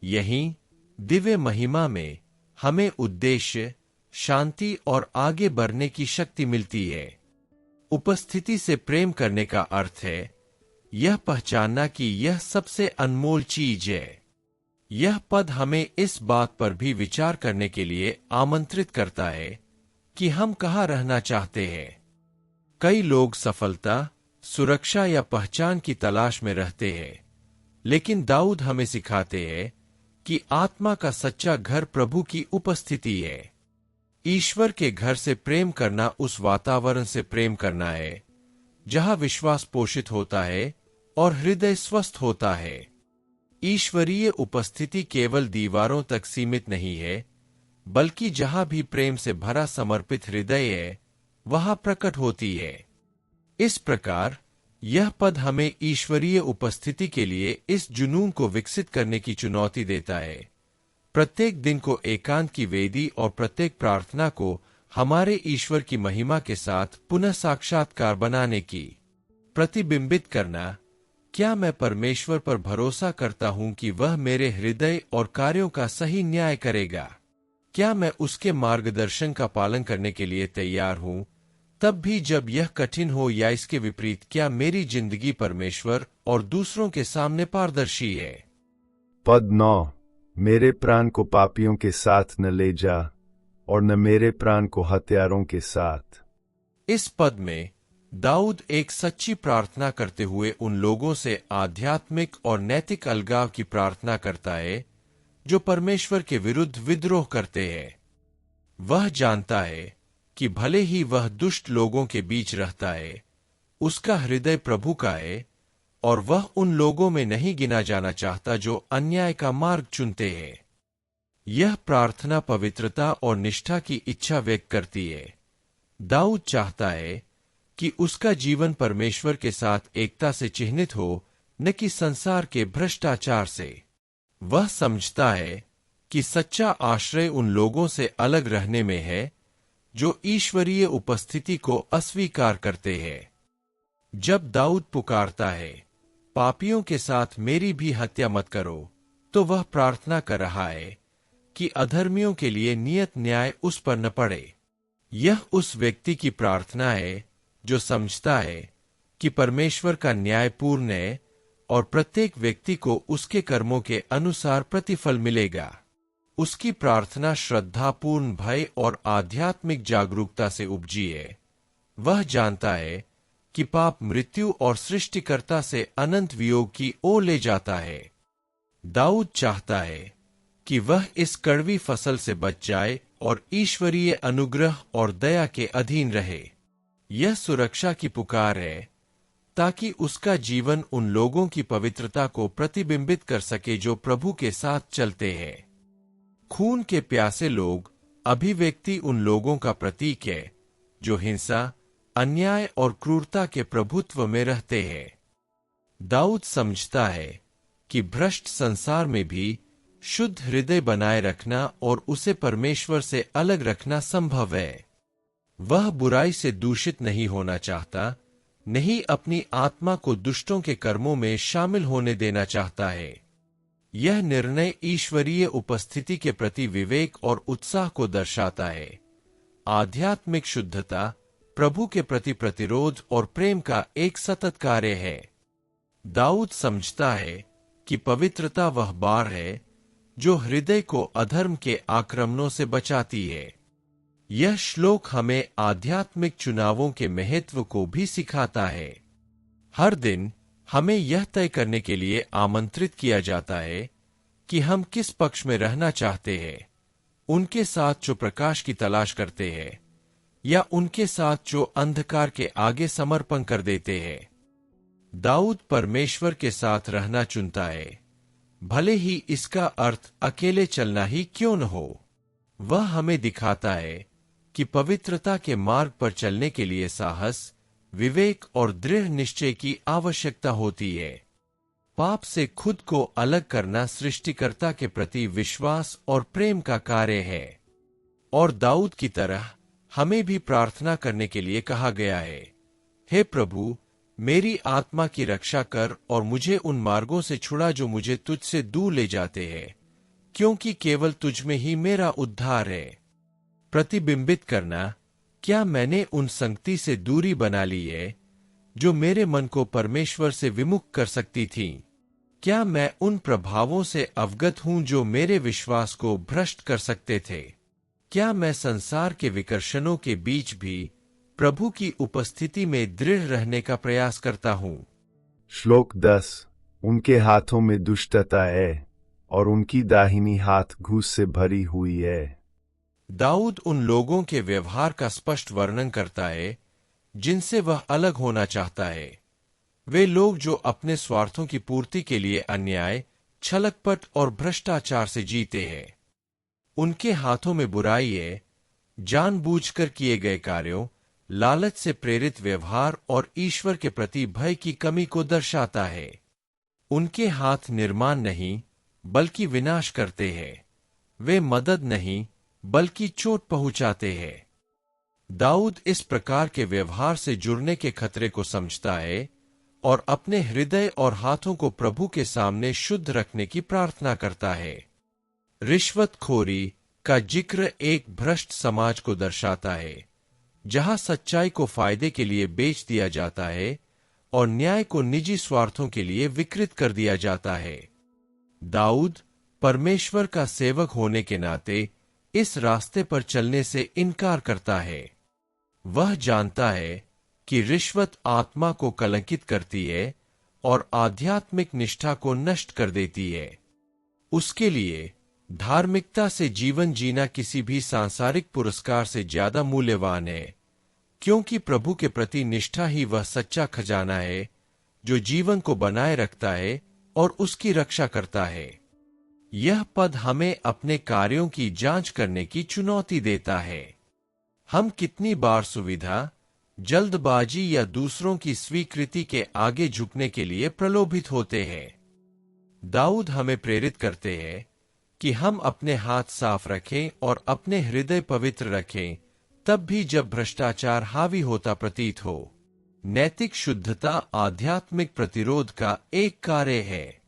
यहीं दिव्य महिमा में हमें उद्देश्य, शांति और आगे बढ़ने की शक्ति मिलती है। उपस्थिति से प्रेम करने का अर्थ है यह पहचानना कि यह सबसे अनमोल चीज है। यह पद हमें इस बात पर भी विचार करने के लिए आमंत्रित करता है कि हम कहाँ रहना चाहते हैं। कई लोग सफलता, सुरक्षा या पहचान की तलाश में रहते हैं, लेकिन दाऊद हमें सिखाते हैं कि आत्मा का सच्चा घर प्रभु की उपस्थिति है। ईश्वर के घर से प्रेम करना उस वातावरण से प्रेम करना है जहां विश्वास पोषित होता है और हृदय स्वस्थ होता है। ईश्वरीय उपस्थिति केवल दीवारों तक सीमित नहीं है, बल्कि जहां भी प्रेम से भरा समर्पित हृदय है, वहां प्रकट होती है। इस प्रकार यह पद हमें ईश्वरीय उपस्थिति के लिए इस जुनून को विकसित करने की चुनौती देता है। प्रत्येक दिन को एकांत की वेदी और प्रत्येक प्रार्थना को हमारे ईश्वर की महिमा के साथ पुनः साक्षात्कार बनाने की प्रतिबिंबित करना। क्या मैं परमेश्वर पर भरोसा करता हूं कि वह मेरे हृदय और कार्यों का सही न्याय करेगा? क्या मैं उसके मार्गदर्शन का पालन करने के लिए तैयार हूं, तब भी जब यह कठिन हो, या इसके विपरीत क्या मेरी जिंदगी परमेश्वर और दूसरों के सामने पारदर्शी है? पद 9, मेरे प्राण को पापियों के साथ न ले जा और न मेरे प्राण को हत्यारों के साथ। इस पद में दाऊद एक सच्ची प्रार्थना करते हुए उन लोगों से आध्यात्मिक और नैतिक अलगाव की प्रार्थना करता है जो परमेश्वर के विरुद्ध विद्रोह करते हैं। वह जानता है कि भले ही वह दुष्ट लोगों के बीच रहता है, उसका हृदय प्रभु का है और वह उन लोगों में नहीं गिना जाना चाहता जो अन्याय का मार्ग चुनते हैं। यह प्रार्थना पवित्रता और निष्ठा की इच्छा व्यक्त करती है। दाऊद चाहता है कि उसका जीवन परमेश्वर के साथ एकता से चिह्नित हो, न कि संसार के भ्रष्टाचार से। वह समझता है कि सच्चा आश्रय उन लोगों से अलग रहने में है जो ईश्वरीय उपस्थिति को अस्वीकार करते हैं। जब दाऊद पुकारता है, पापियों के साथ मेरी भी हत्या मत करो, तो वह प्रार्थना कर रहा है कि अधर्मियों के लिए नियत न्याय उस पर न पड़े। यह उस व्यक्ति की प्रार्थना है जो समझता है कि परमेश्वर का न्याय पूर्ण है और प्रत्येक व्यक्ति को उसके कर्मों के अनुसार प्रतिफल मिलेगा। उसकी प्रार्थना श्रद्धापूर्ण भय और आध्यात्मिक जागरूकता से उपजी है। वह जानता है कि पाप मृत्यु और सृष्टिकर्ता से अनंत वियोग की ओर ले जाता है। दाऊद चाहता है कि वह इस कड़वी फसल से बच जाए और ईश्वरीय अनुग्रह और दया के अधीन रहे। यह सुरक्षा की पुकार है ताकि उसका जीवन उन लोगों की पवित्रता को प्रतिबिंबित कर सके जो प्रभु के साथ चलते हैं। खून के प्यासे लोग अभिव्यक्ति उन लोगों का प्रतीक है जो हिंसा, अन्याय और क्रूरता के प्रभुत्व में रहते हैं। दाऊद समझता है कि भ्रष्ट संसार में भी शुद्ध हृदय बनाए रखना और उसे परमेश्वर से अलग रखना संभव है। वह बुराई से दूषित नहीं होना चाहता, नहीं अपनी आत्मा को दुष्टों के कर्मों में शामिल होने देना चाहता है। यह निर्णय ईश्वरीय उपस्थिति के प्रति विवेक और उत्साह को दर्शाता है। आध्यात्मिक शुद्धता प्रभु के प्रति प्रतिरोध और प्रेम का एक सतत कार्य है। दाऊद समझता है कि पवित्रता वह बाड़ है जो हृदय को अधर्म के आक्रमणों से बचाती है। यह श्लोक हमें आध्यात्मिक चुनावों के महत्व को भी सिखाता है। हर दिन हमें यह तय करने के लिए आमंत्रित किया जाता है कि हम किस पक्ष में रहना चाहते हैं, उनके साथ जो प्रकाश की तलाश करते हैं या उनके साथ जो अंधकार के आगे समर्पण कर देते हैं। दाऊद परमेश्वर के साथ रहना चुनता है, भले ही इसका अर्थ अकेले चलना ही क्यों न हो। वह हमें दिखाता है कि पवित्रता के मार्ग पर चलने के लिए साहस, विवेक और दृढ़ निश्चय की आवश्यकता होती है। पाप से खुद को अलग करना सृष्टिकर्ता के प्रति विश्वास और प्रेम का कार्य है। और दाऊद की तरह हमें भी प्रार्थना करने के लिए कहा गया है, हे प्रभु, मेरी आत्मा की रक्षा कर और मुझे उन मार्गों से छुड़ा जो मुझे तुझसे दूर ले जाते हैं, क्योंकि केवल तुझ में ही मेरा उद्धार है। प्रतिबिंबित करना, क्या मैंने उन संगति से दूरी बना ली है जो मेरे मन को परमेश्वर से विमुख कर सकती थी? क्या मैं उन प्रभावों से अवगत हूं जो मेरे विश्वास को भ्रष्ट कर सकते थे? क्या मैं संसार के विकर्षणों के बीच भी प्रभु की उपस्थिति में दृढ़ रहने का प्रयास करता हूं? श्लोक 10। उनके हाथों में दुष्टता है और उनकी दाहिनी हाथ घूस से भरी हुई है। दाऊद उन लोगों के व्यवहार का स्पष्ट वर्णन करता है जिनसे वह अलग होना चाहता है। वे लोग जो अपने स्वार्थों की पूर्ति के लिए अन्याय, छलकपट और भ्रष्टाचार से जीते हैं। उनके हाथों में बुराई है, जानबूझकर किए गए कार्यों, लालच से प्रेरित व्यवहार और ईश्वर के प्रति भय की कमी को दर्शाता है। उनके हाथ निर्माण नहीं बल्कि विनाश करते हैं। वे मदद नहीं बल्कि चोट पहुंचाते हैं। दाऊद इस प्रकार के व्यवहार से जुड़ने के खतरे को समझता है और अपने हृदय और हाथों को प्रभु के सामने शुद्ध रखने की प्रार्थना करता है। रिश्वतखोरी का जिक्र एक भ्रष्ट समाज को दर्शाता है, जहां सच्चाई को फायदे के लिए बेच दिया जाता है और न्याय को निजी स्वार्थों के लिए विकृत कर दिया जाता है। दाऊद परमेश्वर का सेवक होने के नाते इस रास्ते पर चलने से इनकार करता है। वह जानता है कि रिश्वत आत्मा को कलंकित करती है और आध्यात्मिक निष्ठा को नष्ट कर देती है। उसके लिए धार्मिकता से जीवन जीना किसी भी सांसारिक पुरस्कार से ज्यादा मूल्यवान है, क्योंकि प्रभु के प्रति निष्ठा ही वह सच्चा खजाना है जो जीवन को बनाए रखता है और उसकी रक्षा करता है। यह पद हमें अपने कार्यों की जांच करने की चुनौती देता है। हम कितनी बार सुविधा, जल्दबाजी या दूसरों की स्वीकृति के आगे झुकने के लिए प्रलोभित होते हैं। दाऊद हमें प्रेरित करते हैं कि हम अपने हाथ साफ रखें और अपने हृदय पवित्र रखें, तब भी जब भ्रष्टाचार हावी होता प्रतीत हो। नैतिक शुद्धता आध्यात्मिक प्रतिरोध का एक कार्य है।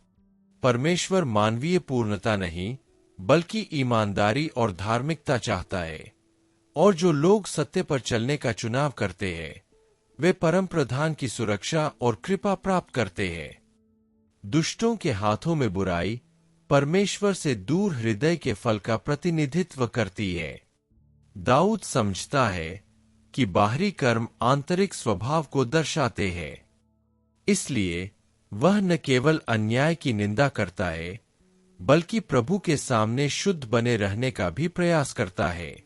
परमेश्वर मानवीय पूर्णता नहीं बल्कि ईमानदारी और धार्मिकता चाहता है, और जो लोग सत्य पर चलने का चुनाव करते हैं वे परम प्रधान की सुरक्षा और कृपा प्राप्त करते हैं। दुष्टों के हाथों में बुराई परमेश्वर से दूर हृदय के फल का प्रतिनिधित्व करती है। दाऊद समझता है कि बाहरी कर्म आंतरिक स्वभाव को दर्शाते हैं, इसलिए वह न केवल अन्याय की निंदा करता है बल्कि प्रभु के सामने शुद्ध बने रहने का भी प्रयास करता है।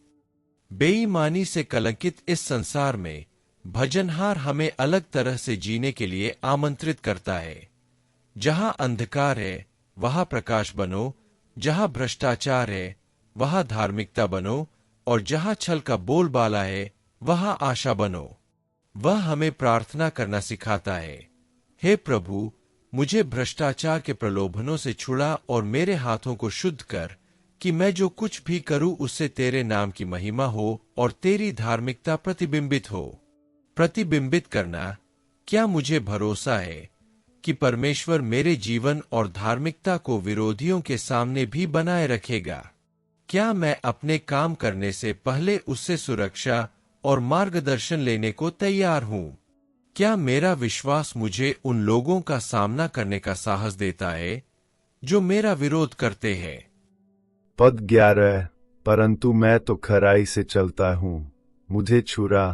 बेईमानी से कलंकित इस संसार में भजनहार हमें अलग तरह से जीने के लिए आमंत्रित करता है। जहां अंधकार है वहां प्रकाश बनो, जहां भ्रष्टाचार है वहां धार्मिकता बनो, और जहां छल का बोलबाला है वहां आशा बनो। वह हमें प्रार्थना करना सिखाता है, हे प्रभु, मुझे भ्रष्टाचार के प्रलोभनों से छुड़ा और मेरे हाथों को शुद्ध कर, कि मैं जो कुछ भी करूं उससे तेरे नाम की महिमा हो और तेरी धार्मिकता प्रतिबिंबित हो। प्रतिबिंबित करना, क्या मुझे भरोसा है कि परमेश्वर मेरे जीवन और धार्मिकता को विरोधियों के सामने भी बनाए रखेगा? क्या मैं अपने काम करने से पहले उससे सुरक्षा और मार्गदर्शन लेने को तैयार हूं? क्या मेरा विश्वास मुझे उन लोगों का सामना करने का साहस देता है जो मेरा विरोध करते हैं? पद 11। परंतु मैं तो खराई से चलता हूँ, मुझे छुड़ा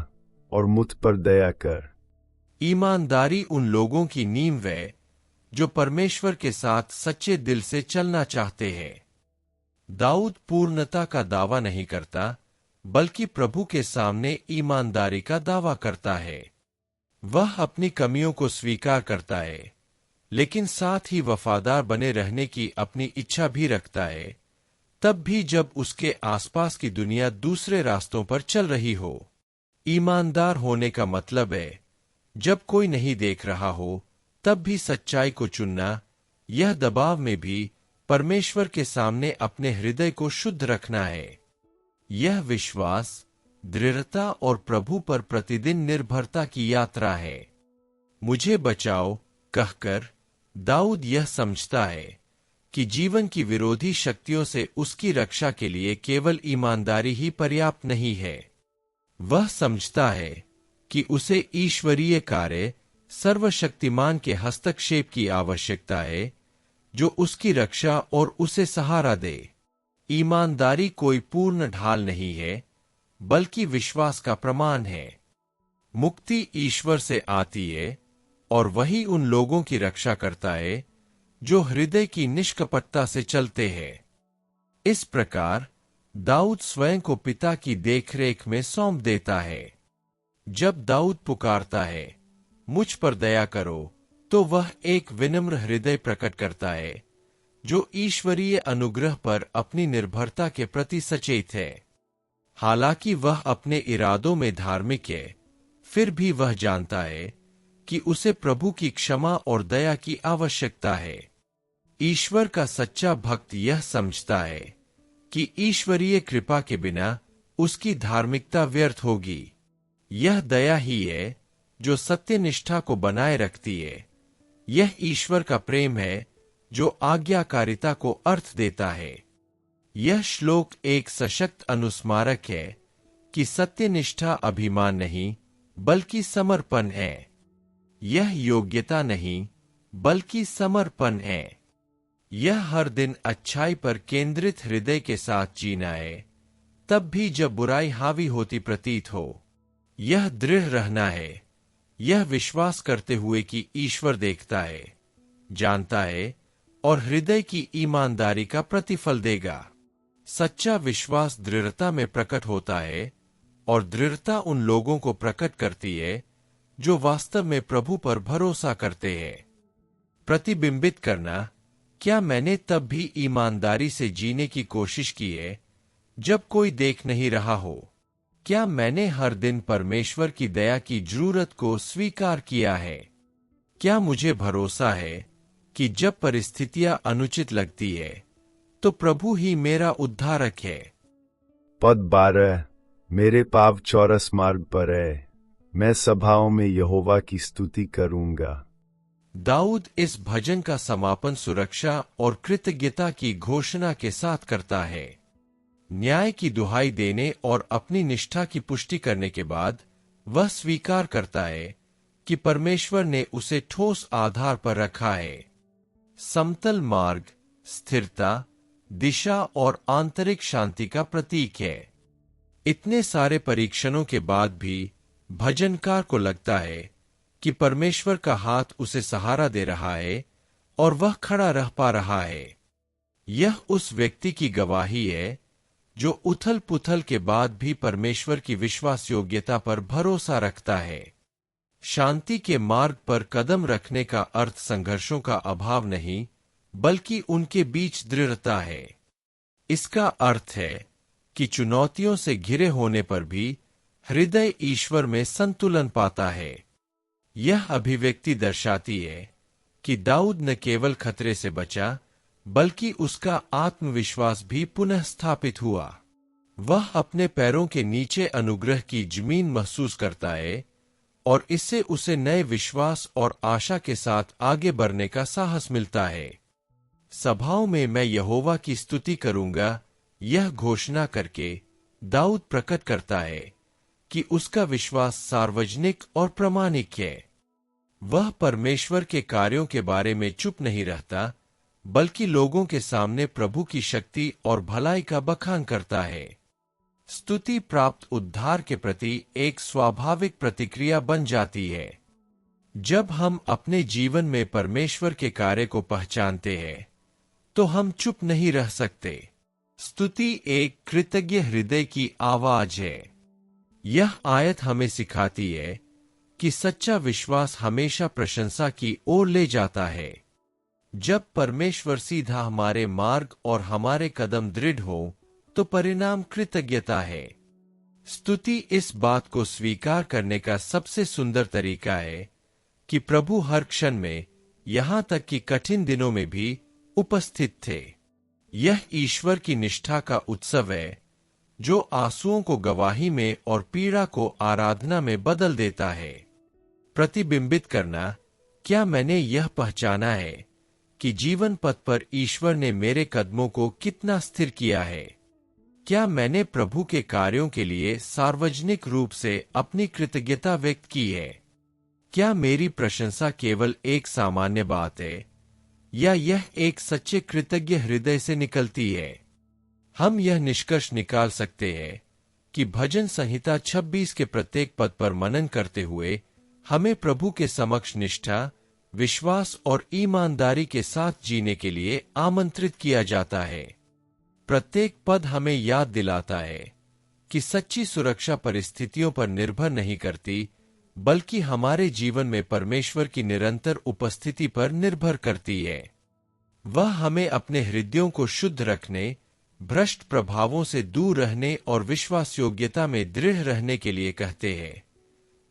और मुझ पर दया कर। ईमानदारी उन लोगों की नींव है जो परमेश्वर के साथ सच्चे दिल से चलना चाहते हैं। दाऊद पूर्णता का दावा नहीं करता बल्कि प्रभु के सामने ईमानदारी का दावा करता है। वह अपनी कमियों को स्वीकार करता है, लेकिन साथ ही वफादार बने रहने की अपनी इच्छा भी रखता है, तब भी जब उसके आसपास की दुनिया दूसरे रास्तों पर चल रही हो। ईमानदार होने का मतलब है जब कोई नहीं देख रहा हो तब भी सच्चाई को चुनना, यह दबाव में भी परमेश्वर के सामने अपने हृदय को शुद्ध रखना है। यह विश्वास, दृढ़ता और प्रभु पर प्रतिदिन निर्भरता की यात्रा है। मुझे बचाओ कहकर दाऊद यह समझता है कि जीवन की विरोधी शक्तियों से उसकी रक्षा के लिए केवल ईमानदारी ही पर्याप्त नहीं है। वह समझता है कि उसे ईश्वरीय कार्य, सर्वशक्तिमान के हस्तक्षेप की आवश्यकता है जो उसकी रक्षा और उसे सहारा दे। ईमानदारी कोई पूर्ण ढाल नहीं है बल्कि विश्वास का प्रमाण है। मुक्ति ईश्वर से आती है और वही उन लोगों की रक्षा करता है जो हृदय की निष्कपटता से चलते हैं। इस प्रकार दाऊद स्वयं को पिता की देखरेख में सौंप देता है। जब दाऊद पुकारता है, मुझ पर दया करो, तो वह एक विनम्र हृदय प्रकट करता है जो ईश्वरीय अनुग्रह पर अपनी निर्भरता के प्रति सचेत है। हालांकि वह अपने इरादों में धार्मिक है, फिर भी वह जानता है कि उसे प्रभु की क्षमा और दया की आवश्यकता है। ईश्वर का सच्चा भक्त यह समझता है कि ईश्वरीय कृपा के बिना उसकी धार्मिकता व्यर्थ होगी। यह दया ही है जो सत्यनिष्ठा को बनाए रखती है। यह ईश्वर का प्रेम है जो आज्ञाकारिता को अर्थ देता है। यह श्लोक एक सशक्त अनुस्मारक है कि सत्यनिष्ठा अभिमान नहीं बल्कि समर्पण है। यह योग्यता नहीं बल्कि समर्पण है। यह हर दिन अच्छाई पर केंद्रित हृदय के साथ जीना है, तब भी जब बुराई हावी होती प्रतीत हो। यह दृढ़ रहना है, यह विश्वास करते हुए कि ईश्वर देखता है, जानता है और हृदय की ईमानदारी का प्रतिफल देगा। सच्चा विश्वास दृढ़ता में प्रकट होता है और दृढ़ता उन लोगों को प्रकट करती है जो वास्तव में प्रभु पर भरोसा करते हैं। प्रतिबिंबित करना, क्या मैंने तब भी ईमानदारी से जीने की कोशिश की है जब कोई देख नहीं रहा हो? क्या मैंने हर दिन परमेश्वर की दया की जरूरत को स्वीकार किया है? क्या मुझे भरोसा है कि जब परिस्थितियां अनुचित लगती है तो प्रभु ही मेरा उद्धारक है? पद 12। मेरे पाव चौरस मार्ग पर है, मैं सभाओं में यहोवा की स्तुति करूंगा। दाऊद इस भजन का समापन सुरक्षा और कृतज्ञता की घोषणा के साथ करता है। न्याय की दुहाई देने और अपनी निष्ठा की पुष्टि करने के बाद वह स्वीकार करता है कि परमेश्वर ने उसे ठोस आधार पर रखा है। समतल मार्ग स्थिरता, दिशा और आंतरिक शांति का प्रतीक है। इतने सारे परीक्षणों के बाद भी भजनकार को लगता है कि परमेश्वर का हाथ उसे सहारा दे रहा है और वह खड़ा रह पा रहा है। यह उस व्यक्ति की गवाही है जो उथल पुथल के बाद भी परमेश्वर की विश्वास योग्यता पर भरोसा रखता है। शांति के मार्ग पर कदम रखने का अर्थ संघर्षों का अभाव नहीं, बल्कि उनके बीच दृढ़ता है। इसका अर्थ है कि चुनौतियों से घिरे होने पर भी हृदय ईश्वर में संतुलन पाता है। यह अभिव्यक्ति दर्शाती है कि दाऊद न केवल खतरे से बचा, बल्कि उसका आत्मविश्वास भी पुनः स्थापित हुआ। वह अपने पैरों के नीचे अनुग्रह की जमीन महसूस करता है और इससे उसे नए विश्वास और आशा के साथ आगे बढ़ने का साहस मिलता है। सभाओं में मैं यहोवा की स्तुति करूंगा, यह घोषणा करके दाऊद प्रकट करता है कि उसका विश्वास सार्वजनिक और प्रामाणिक है। वह परमेश्वर के कार्यों के बारे में चुप नहीं रहता, बल्कि लोगों के सामने प्रभु की शक्ति और भलाई का बखान करता है। स्तुति प्राप्त उद्धार के प्रति एक स्वाभाविक प्रतिक्रिया बन जाती है। जब हम अपने जीवन में परमेश्वर के कार्य को पहचानते हैं, तो हम चुप नहीं रह सकते। स्तुति एक कृतज्ञ हृदय की आवाज है। यह आयत हमें सिखाती है कि सच्चा विश्वास हमेशा प्रशंसा की ओर ले जाता है। जब परमेश्वर सीधा हमारे मार्ग और हमारे कदम दृढ़ हो, तो परिणाम कृतज्ञता है। स्तुति इस बात को स्वीकार करने का सबसे सुंदर तरीका है कि प्रभु हर क्षण में, यहां तक कि कठिन दिनों में भी उपस्थित थे। यह ईश्वर की निष्ठा का उत्सव है, जो आंसुओं को गवाही में और पीड़ा को आराधना में बदल देता है। प्रतिबिंबित करना, क्या मैंने यह पहचाना है कि जीवन पथ पर ईश्वर ने मेरे कदमों को कितना स्थिर किया है? क्या मैंने प्रभु के कार्यों के लिए सार्वजनिक रूप से अपनी कृतज्ञता व्यक्त की है? क्या मेरी प्रशंसा केवल एक सामान्य बात है, या यह एक सच्चे कृतज्ञ हृदय से निकलती है? हम यह निष्कर्ष निकाल सकते हैं कि भजन संहिता 26 के प्रत्येक पद पर मनन करते हुए हमें प्रभु के समक्ष निष्ठा, विश्वास और ईमानदारी के साथ जीने के लिए आमंत्रित किया जाता है। प्रत्येक पद हमें याद दिलाता है कि सच्ची सुरक्षा परिस्थितियों पर निर्भर नहीं करती, बल्कि हमारे जीवन में परमेश्वर की निरंतर उपस्थिति पर निर्भर करती है। वह हमें अपने हृदयों को शुद्ध रखने, भ्रष्ट प्रभावों से दूर रहने और विश्वास योग्यता में दृढ़ रहने के लिए कहते हैं।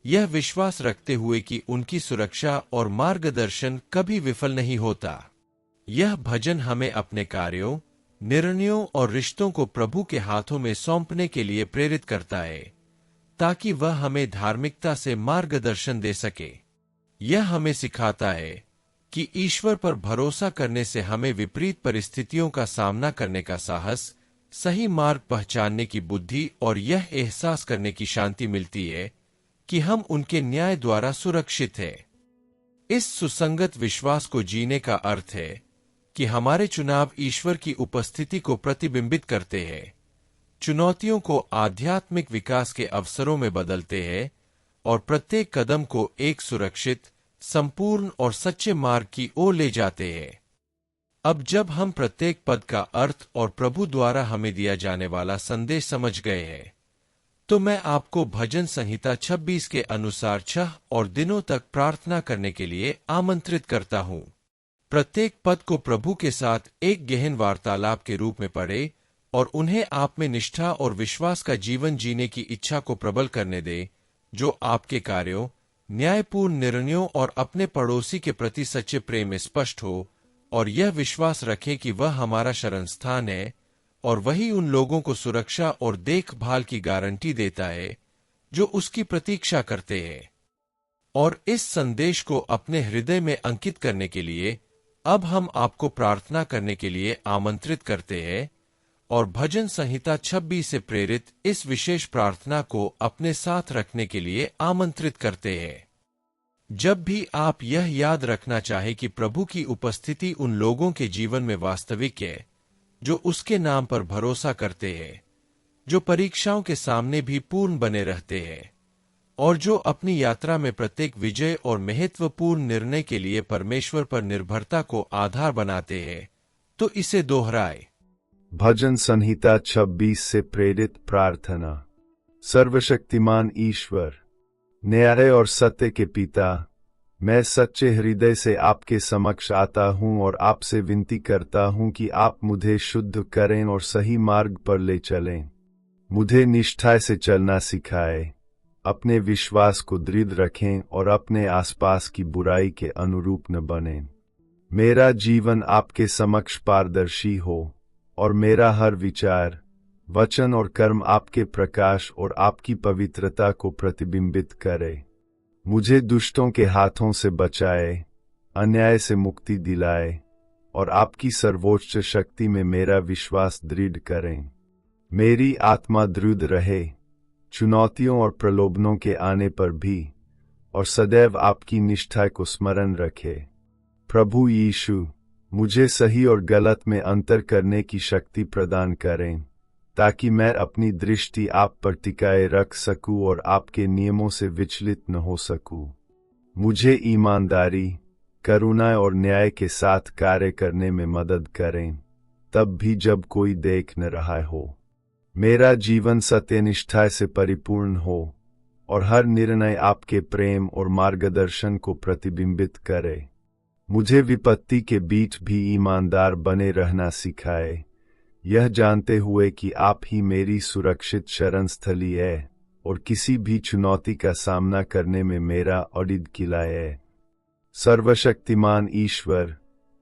यह विश्वास रखते हुए कि उनकी सुरक्षा और मार्गदर्शन कभी विफल नहीं होता। यह भजन हमें अपने कार्यों, निर्णयों और रिश्तों को प्रभु के हाथों में सौंपने के लिए प्रेरित करता है, ताकि वह हमें धार्मिकता से मार्गदर्शन दे सके। यह हमें सिखाता है कि ईश्वर पर भरोसा करने से हमें विपरीत परिस्थितियों का सामना करने का साहस, सही मार्ग पहचानने की बुद्धि और यह एहसास करने की शांति मिलती है कि हम उनके न्याय द्वारा सुरक्षित हैं। इस सुसंगत विश्वास को जीने का अर्थ है कि हमारे चुनाव ईश्वर की उपस्थिति को प्रतिबिंबित करते हैं, चुनौतियों को आध्यात्मिक विकास के अवसरों में बदलते हैं और प्रत्येक कदम को एक सुरक्षित, संपूर्ण और सच्चे मार्ग की ओर ले जाते हैं। अब जब हम प्रत्येक पद का अर्थ और प्रभु द्वारा हमें दिया जाने वाला संदेश समझ गए हैं, तो मैं आपको भजन संहिता 26 के अनुसार 6 और दिनों तक प्रार्थना करने के लिए आमंत्रित करता हूँ। प्रत्येक पद को प्रभु के साथ एक गहन वार्तालाप के रूप में पढ़े और उन्हें आप में निष्ठा और विश्वास का जीवन जीने की इच्छा को प्रबल करने दे, जो आपके कार्यों, न्यायपूर्ण निर्णयों और अपने पड़ोसी के प्रति सच्चे प्रेम में स्पष्ट हो, और यह विश्वास रखे कि वह हमारा शरण स्थान है और वही उन लोगों को सुरक्षा और देखभाल की गारंटी देता है जो उसकी प्रतीक्षा करते हैं। और इस संदेश को अपने हृदय में अंकित करने के लिए अब हम आपको प्रार्थना करने के लिए आमंत्रित करते हैं और भजन संहिता 26 से प्रेरित इस विशेष प्रार्थना को अपने साथ रखने के लिए आमंत्रित करते हैं। जब भी आप यह याद रखना चाहे कि प्रभु की उपस्थिति उन लोगों के जीवन में वास्तविक है जो उसके नाम पर भरोसा करते हैं, जो परीक्षाओं के सामने भी पूर्ण बने रहते हैं और जो अपनी यात्रा में प्रत्येक विजय और महत्वपूर्ण निर्णय के लिए परमेश्वर पर निर्भरता को आधार बनाते हैं, तो इसे दोहराए। भजन संहिता 26 से प्रेरित प्रार्थना। सर्वशक्तिमान ईश्वर, न्याय और सत्य के पिता, मैं सच्चे हृदय से आपके समक्ष आता हूं और आपसे विनती करता हूं कि आप मुझे शुद्ध करें और सही मार्ग पर ले चलें। मुझे निष्ठा से चलना सिखाएं, अपने विश्वास को दृढ़ रखें और अपने आसपास की बुराई के अनुरूप न बनें। मेरा जीवन आपके समक्ष पारदर्शी हो और मेरा हर विचार, वचन और कर्म आपके प्रकाश और आपकी पवित्रता को प्रतिबिंबित करे। मुझे दुष्टों के हाथों से बचाए, अन्याय से मुक्ति दिलाए और आपकी सर्वोच्च शक्ति में मेरा विश्वास दृढ़ करें। मेरी आत्मा दृढ़ रहे, चुनौतियों और प्रलोभनों के आने पर भी, और सदैव आपकी निष्ठा को स्मरण रखे। प्रभु यीशु, मुझे सही और गलत में अंतर करने की शक्ति प्रदान करें, ताकि मैं अपनी दृष्टि आप पर टिकाए रख सकूं और आपके नियमों से विचलित न हो सकूं। मुझे ईमानदारी, करुणा और न्याय के साथ कार्य करने में मदद करें, तब भी जब कोई देख न रहा हो। मेरा जीवन सत्यनिष्ठा से परिपूर्ण हो और हर निर्णय आपके प्रेम और मार्गदर्शन को प्रतिबिंबित करे। मुझे विपत्ति के बीच भी ईमानदार बने रहना सिखाए, यह जानते हुए कि आप ही मेरी सुरक्षित शरणस्थली है और किसी भी चुनौती का सामना करने में मेरा अडिग किला है। सर्वशक्तिमान ईश्वर,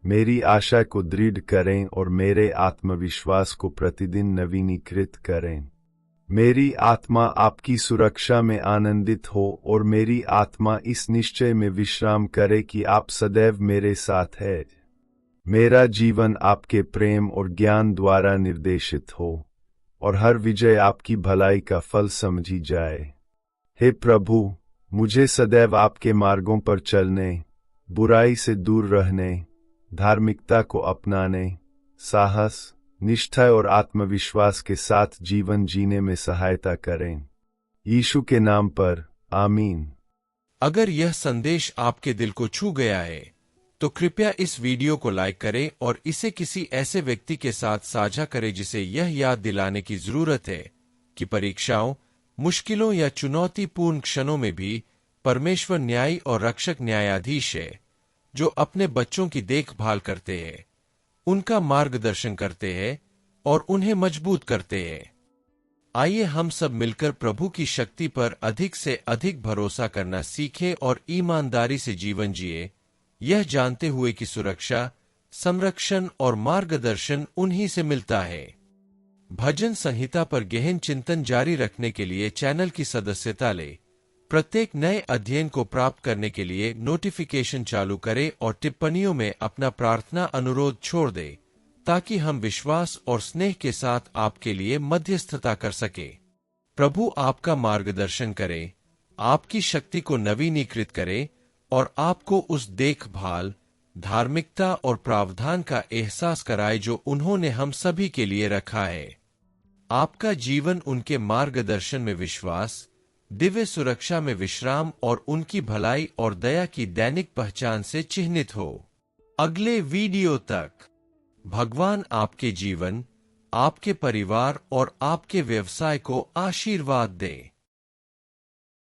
मेरी आशा को दृढ़ करें और मेरे आत्मविश्वास को प्रतिदिन नवीनीकृत करें। मेरी आत्मा आपकी सुरक्षा में आनंदित हो और मेरी आत्मा इस निश्चय में विश्राम करे कि आप सदैव मेरे साथ हैं। मेरा जीवन आपके प्रेम और ज्ञान द्वारा निर्देशित हो और हर विजय आपकी भलाई का फल समझी जाए। हे प्रभु, मुझे सदैव आपके मार्गों पर चलने, बुराई से दूर रहने, धार्मिकता को अपनाने, साहस, निष्ठा और आत्मविश्वास के साथ जीवन जीने में सहायता करें। यीशु के नाम पर, आमीन। अगर यह संदेश आपके दिल को छू गया है तो कृपया इस वीडियो को लाइक करें और इसे किसी ऐसे व्यक्ति के साथ साझा करें जिसे यह याद दिलाने की जरूरत है कि परीक्षाओं, मुश्किलों या चुनौतीपूर्ण क्षणों में भी परमेश्वर न्यायी और रक्षक न्यायाधीश है, जो अपने बच्चों की देखभाल करते हैं, उनका मार्गदर्शन करते हैं और उन्हें मजबूत करते हैं। आइए हम सब मिलकर प्रभु की शक्ति पर अधिक से अधिक भरोसा करना सीखें और ईमानदारी से जीवन जिए, यह जानते हुए कि सुरक्षा, संरक्षण और मार्गदर्शन उन्हीं से मिलता है। भजन संहिता पर गहन चिंतन जारी रखने के लिए चैनल की सदस्यता लें। प्रत्येक नए अध्ययन को प्राप्त करने के लिए नोटिफिकेशन चालू करें और टिप्पणियों में अपना प्रार्थना अनुरोध छोड़ दें, ताकि हम विश्वास और स्नेह के साथ आपके लिए मध्यस्थता कर सके। प्रभु आपका मार्गदर्शन करे, आपकी शक्ति को नवीनीकृत करे और आपको उस देखभाल, धार्मिकता और प्रावधान का एहसास कराए जो उन्होंने हम सभी के लिए रखा है। आपका जीवन उनके मार्गदर्शन में विश्वास, दिव्य सुरक्षा में विश्राम और उनकी भलाई और दया की दैनिक पहचान से चिन्हित हो। अगले वीडियो तक भगवान आपके जीवन, आपके परिवार और आपके व्यवसाय को आशीर्वाद दे।